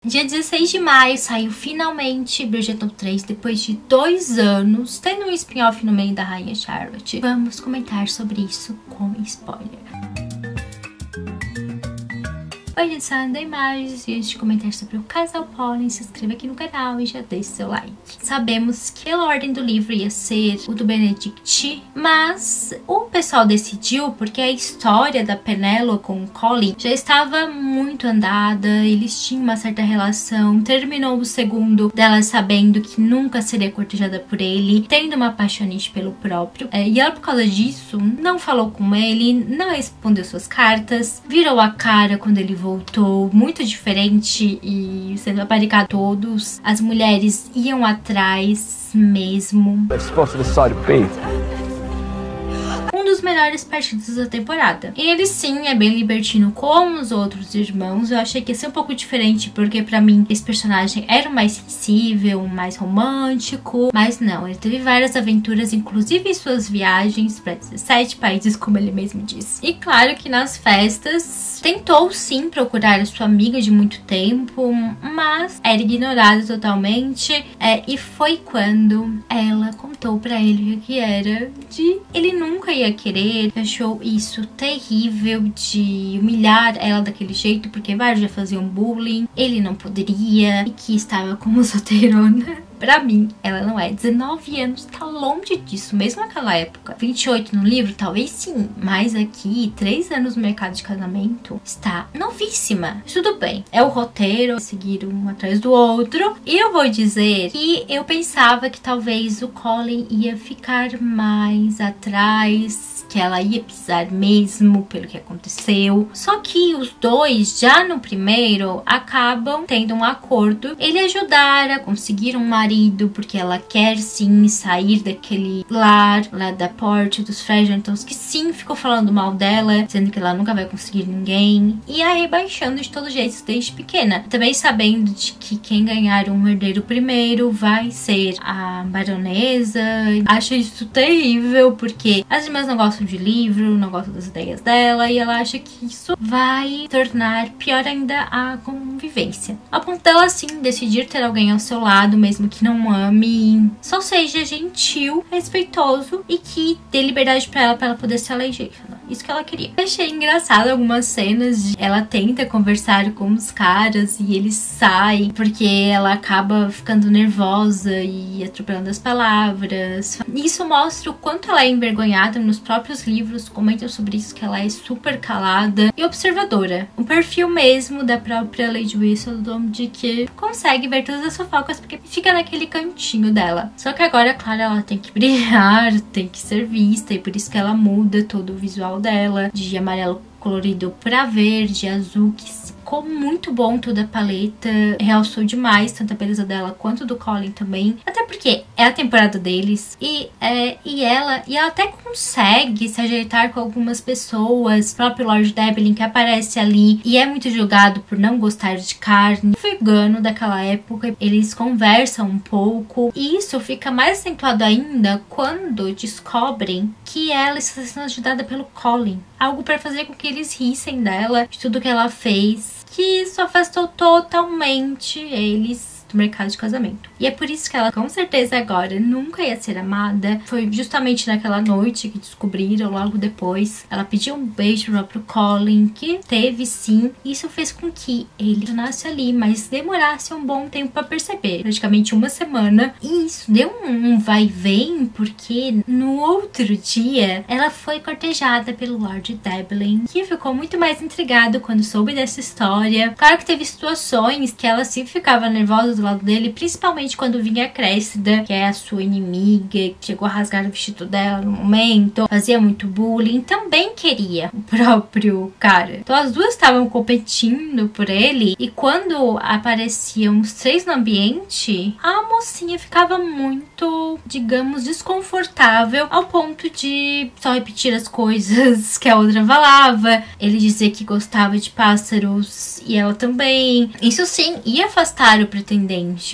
Dia 16 de maio saiu finalmente Bridgerton 3, depois de 2 anos, tendo um spin-off no meio da Rainha Charlotte. Vamos comentar sobre isso com spoiler. Oi gente, sou a Ana Imagens e antes de comentar sobre o casal Pollen, se inscreva aqui no canal e já deixe seu like. Sabemos que a ordem do livro ia ser o do Benedict, mas o pessoal decidiu porque a história da Penélope com o Colin já estava muito andada, eles tinham uma certa relação, terminou o segundo dela sabendo que nunca seria cortejada por ele, tendo uma paixonite pelo próprio, e ela por causa disso não falou com ele, não respondeu suas cartas, virou a cara quando ele voltou, muito diferente e sendo aparicado todos. As mulheres iam atrás mesmo. Um dos melhores partidos da temporada. E ele sim é bem libertino como os outros irmãos. Eu achei que ia ser um pouco diferente porque pra mim esse personagem era mais sensível, mais romântico, mas não, ele teve várias aventuras, inclusive em suas viagens para 17 países, como ele mesmo disse. E claro que nas festas tentou sim procurar a sua amiga de muito tempo, mas era ignorado totalmente, e foi quando ela contou pra ele o que era de ele nunca ia querer. Achou isso terrível de humilhar ela daquele jeito, porque vários já faziam bullying, ele não poderia, e que estava como solteirona. Pra mim, ela não é. 19 anos, tá longe disso, mesmo naquela época. 28 no livro, talvez sim, mas aqui, 3 anos no mercado de casamento, está novíssima. Tudo bem, é o roteiro, seguir um atrás do outro. E eu vou dizer que eu pensava que talvez o Colin ia ficar mais atrás, que ela ia pisar mesmo pelo que aconteceu. Só que os dois, já no primeiro, acabam tendo um acordo. Ele ajudar a conseguir um marido, porque ela quer sim sair daquele lar lá da Porte dos Fredgertons, que sim ficou falando mal dela, dizendo que ela nunca vai conseguir ninguém, e a rebaixando de todo jeito desde pequena. Também sabendo de que quem ganhar um herdeiro primeiro vai ser a baronesa. Acho isso terrível, porque as irmãs não gostam de livro, não gostam das ideias dela, e ela acha que isso vai tornar pior ainda a convivência. A ponto dela sim decidir ter alguém ao seu lado, mesmo que não ame, só seja gentil, respeitoso e que dê liberdade pra ela poder se eleger. Isso que ela queria. Eu achei engraçado algumas cenas de ela tenta conversar com os caras e eles saem porque ela acaba ficando nervosa e atropelando as palavras. Isso mostra o quanto ela é envergonhada. Nos próprios livros comentam sobre isso, que ela é super calada e observadora. O perfil mesmo da própria Lady Whistledown, de que consegue ver todas as fofocas porque fica naquele cantinho dela. Só que agora, claro, ela tem que brilhar, tem que ser vista, e por isso que ela muda todo o visual dela, de amarelo colorido pra verde, azul, que ficou muito bom toda a paleta, realçou demais tanto a beleza dela quanto do Colin também, até porque é a temporada deles, e ela até consegue se ajeitar com algumas pessoas. O próprio Lord Deblin, que aparece ali e é muito julgado por não gostar de carne, vegano daquela época, eles conversam um pouco, e isso fica mais acentuado ainda quando descobrem que ela está sendo ajudada pelo Colin, algo para fazer com que eles rissem dela, de tudo que ela fez, que isso afastou totalmente eles do mercado de casamento. E é por isso que ela, com certeza agora, nunca ia ser amada. Foi justamente naquela noite que descobriram, logo depois. Ela pediu um beijo pro Colin, que teve sim. Isso fez com que ele tornasse ali, mas demorasse um bom tempo pra perceber. Praticamente uma semana. E isso deu um vai e vem, porque no outro dia, ela foi cortejada pelo Lord Deblin, que ficou muito mais intrigado quando soube dessa história. Claro que teve situações que ela sempre ficava nervosa do lado dele, principalmente quando vinha a Cressida, que é a sua inimiga, que chegou a rasgar o vestido dela no momento, fazia muito bullying, também queria o próprio cara. Então as duas estavam competindo por ele, e quando apareciam os três no ambiente, a mocinha ficava muito, digamos, desconfortável, ao ponto de só repetir as coisas que a outra falava. Ele dizia que gostava de pássaros e ela também. Isso sim ia afastar o pretendente,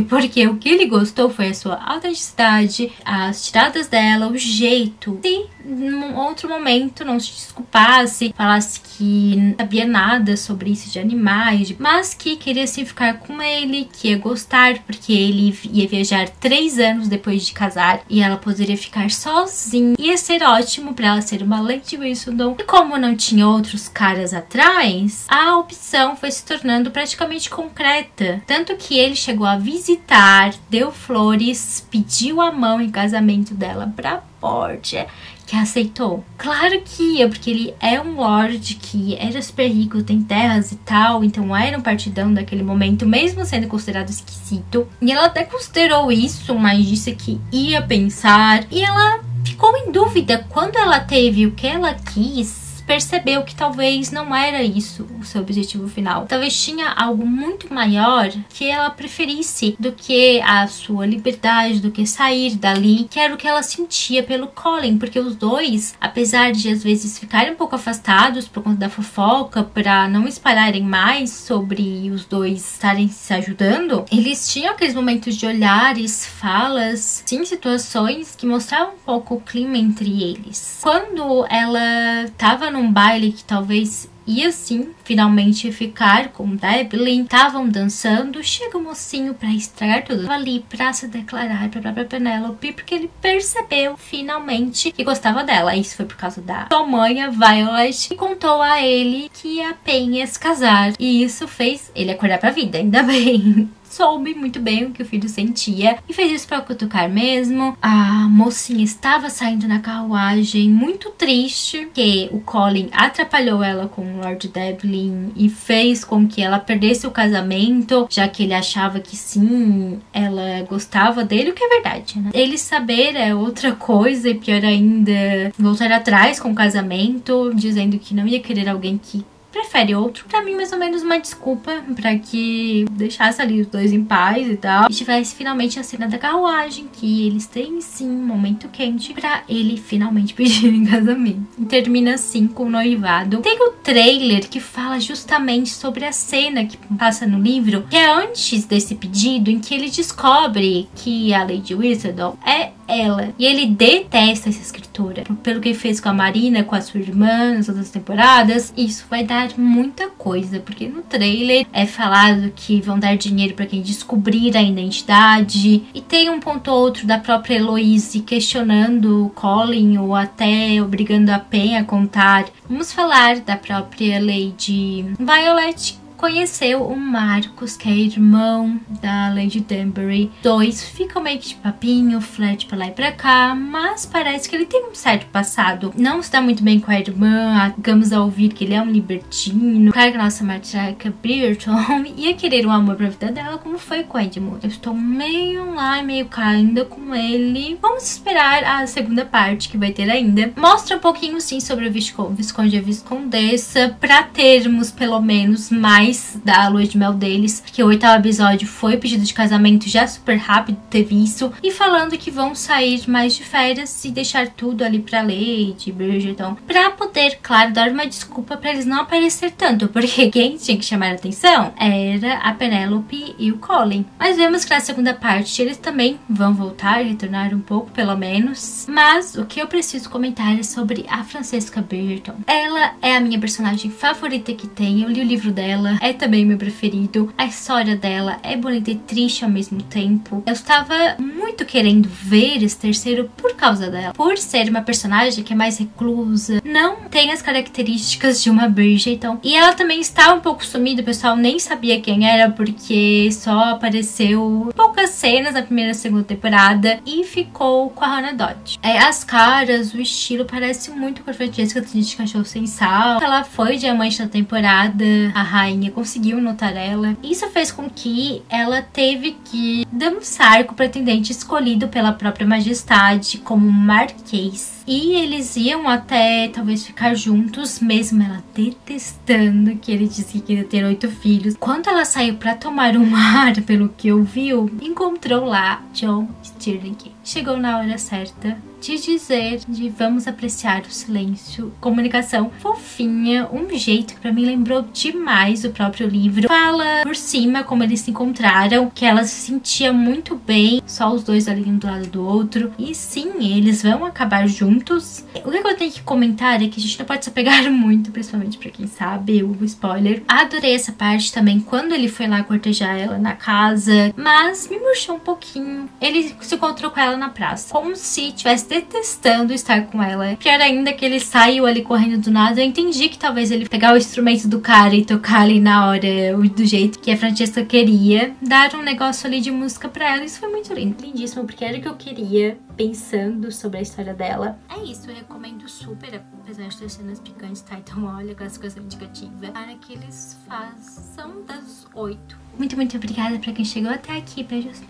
porque o que ele gostou foi a sua autenticidade, as tiradas dela, o jeito de num outro momento não se desculpasse, falasse que não sabia nada sobre isso de animais, mas que queria sim ficar com ele, que ia gostar, porque ele ia viajar 3 anos depois de casar e ela poderia ficar sozinha. Ia ser ótimo pra ela ser uma Lady Whistledown. E como não tinha outros caras atrás, a opção foi se tornando praticamente concreta. Tanto que ele chegou a visitar, deu flores, pediu a mão em casamento dela pra Portia, que aceitou. Claro que ia, porque ele é um lord que era super rico, tem terras e tal, então era um partidão daquele momento, mesmo sendo considerado esquisito. E ela até considerou isso, mas disse que ia pensar. E ela ficou em dúvida quando ela teve o que ela quis. Percebeu que talvez não era isso o seu objetivo final. Talvez tinha algo muito maior que ela preferisse do que a sua liberdade, do que sair dali, que era o que ela sentia pelo Colin, porque os dois, apesar de às vezes ficarem um pouco afastados por conta da fofoca, para não espalharem mais sobre os dois estarem se ajudando, eles tinham aqueles momentos de olhares, falas, sim, situações que mostravam um pouco o clima entre eles. Quando ela estava num baile que talvez ia sim finalmente ficar com Devlin, estavam dançando, chega o mocinho pra estragar tudo ali, pra se declarar pra própria Penelope, porque ele percebeu finalmente que gostava dela. Isso foi por causa da sua mãe, a Violet, que contou a ele que ia apenas casar, e isso fez ele acordar pra vida, ainda bem. Soube muito bem o que o filho sentia e fez isso pra cutucar mesmo. A mocinha estava saindo na carruagem muito triste, que o Colin atrapalhou ela com o Lord Devlin e fez com que ela perdesse o casamento, já que ele achava que sim, ela gostava dele, o que é verdade, né? Ele saber é outra coisa, e pior ainda, voltar atrás com o casamento, dizendo que não ia querer alguém que prefere outro. Pra mim, mais ou menos uma desculpa pra que deixasse ali os dois em paz e tal. E tivesse finalmente a cena da carruagem, que eles têm sim um momento quente pra ele finalmente pedir em casamento. E termina assim com o noivado. Tem o trailer que fala justamente sobre a cena que passa no livro, que é antes desse pedido, em que ele descobre que a Lady Whistledown é ela. E ele detesta essa escritora pelo que fez com a Marina, com a sua irmã nas outras temporadas. Isso vai dar muita coisa, porque no trailer é falado que vão dar dinheiro pra quem descobrir a identidade. E tem um ponto ou outro da própria Eloise questionando o Colin, ou até obrigando a Pen a contar. Vamos falar da própria Lady Violet. Conheceu o Marcus, que é irmão da Lady Danbury. Dois ficam meio que de papinho, flerte pra lá e pra cá, mas parece que ele tem um certo passado. Não está muito bem com a irmã, digamos a ouvir que ele é um libertino. Claro que a nossa matriarca Bridgerton ia querer um amor pra vida dela, como foi com Edmund. Eu estou meio lá e meio cá ainda com ele. Vamos esperar a segunda parte que vai ter ainda. Mostra um pouquinho sim sobre o Visconde e a Viscondessa, pra termos pelo menos mais da lua de mel deles, que o 8º episódio foi pedido de casamento já super rápido, teve isso, e falando que vão sair mais de férias e deixar tudo ali pra Lady Bridgerton, pra poder, claro, dar uma desculpa pra eles não aparecer tanto, porque quem tinha que chamar a atenção era a Penelope e o Colin. Mas vemos que na segunda parte eles também vão voltar, retornar um pouco pelo menos, mas o que eu preciso comentar é sobre a Francesca Bridgerton. Ela é a minha personagem favorita que tem, eu li o livro dela, é também meu preferido. A história dela é bonita e triste ao mesmo tempo. Eu estava muito querendo ver esse terceiro por causa dela, por ser uma personagem que é mais reclusa, não tem as características de uma Bridgerton, e ela também estava um pouco sumida, o pessoal nem sabia quem era, porque só apareceu poucas cenas na primeira e segunda temporada e ficou com a Hannah Dodge. As caras, o estilo parece muito com a Francesca de Cachorro Sem Sal. Ela foi diamante da temporada, a rainha conseguiu notar ela. Isso fez com que ela teve que dançar com o pretendente escolhido pela própria majestade como marquês. E eles iam até talvez ficar juntos, mesmo ela detestando que ele disse que queria ter 8 filhos. Quando ela saiu pra tomar um ar, pelo que ouviu, encontrou lá Jon Stirling. Chegou na hora certa de dizer, de vamos apreciar o silêncio. Comunicação fofinha, um jeito que pra mim lembrou demais o próprio livro. Fala por cima como eles se encontraram, que ela se sentia muito bem, só os dois ali um do lado do outro. E sim, eles vão acabar juntos. O que eu tenho que comentar é que a gente não pode se apegar muito, principalmente pra quem sabe o spoiler. Adorei essa parte também, quando ele foi lá cortejar ela na casa, mas me murchou um pouquinho. Ele se encontrou com ela na praça, como se estivesse detestando estar com ela. Pior ainda que ele saiu ali correndo do nada. Eu entendi que talvez ele pegar o instrumento do cara e tocar ali na hora, do jeito que a Francesca queria, dar um negócio ali de música pra ela. Isso foi muito lindo, lindíssimo, porque era o que eu queria, pensando sobre a história dela. É isso, eu recomendo super, apesar de ter cenas picantes, tá? Então olha a classificação indicativa para que eles façam das 8. Muito obrigada pra quem chegou até aqui. Beijos.